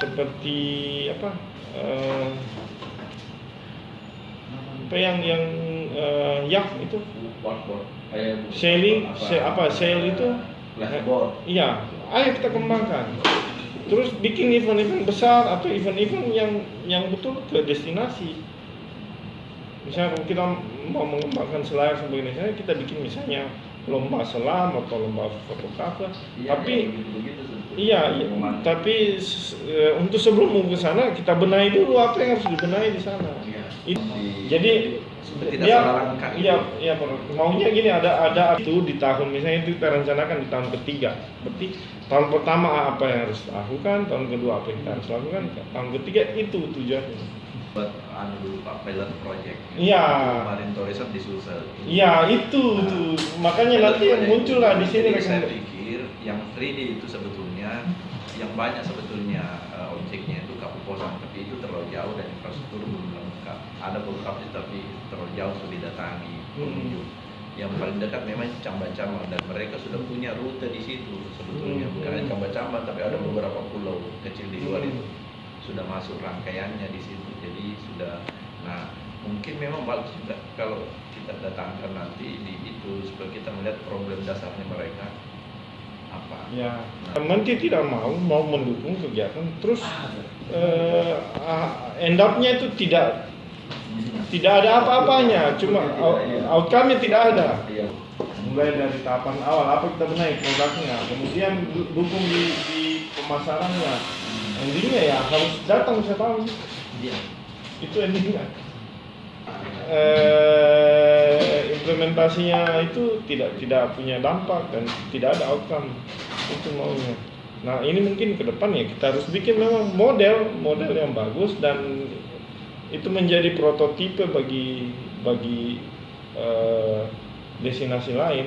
seperti apa yang yacht itu sailing sail itu iya, ayo kita kembangkan. Terus bikin event-event besar atau event-event yang betul ke destinasi. Misalnya kalau kita mau mengembangkan Selayar sebagai destinasi, kita bikin misalnya lomba selam atau lomba fotografer. Tapi tapi untuk sebelum mau ke sana kita benahi dulu apa yang harus dibenahi di sana. Jadi dia maunya gini, ada itu di tahun, misalnya itu kita rencanakan di tahun ketiga. Berarti tahun pertama apa yang harus dilakukan, tahun kedua apa yang kita harus lakukan, tahun ketiga itu tujuannya. Buat dulu Pak, pilot project. Iya. Kemarin tourism di Sulsel. Iya itu tuh, makanya nanti yang muncul lah di sini. Saya pikir yang 3D itu sebetulnya yang banyak sebetulnya objeknya itu Kapuposan, tapi itu terlalu jauh dan infrastruktur belum lengkap. Ada beberapa tapi terlalu jauh untuk didatangi pengunjung. Yang paling dekat memang Camba-Camba, dan mereka sudah punya rute di situ sebetulnya. Bukan hanya Camba-Camba, tapi ada beberapa pulau kecil di luar itu sudah masuk rangkaiannya di situ. Jadi sudah, nah mungkin memang bagus juga kalau kita datangkan nanti di itu supaya kita melihat problem dasarnya mereka apa. Ya, nanti tidak mau mendukung kegiatan, terus end up-nya itu tidak ada apa-apanya, cuma outcome-nya tidak ada. Mulai dari tahapan awal apa kita benahi produknya, kemudian dukung di pemasarannya. Endingnya ya harus datang wisatawan. Itu endingnya. Implementasinya itu tidak punya dampak dan tidak ada outcome, itu maunya. Nah ini mungkin ke depan ya kita harus bikin memang model yang bagus dan itu menjadi prototipe bagi destinasi lain.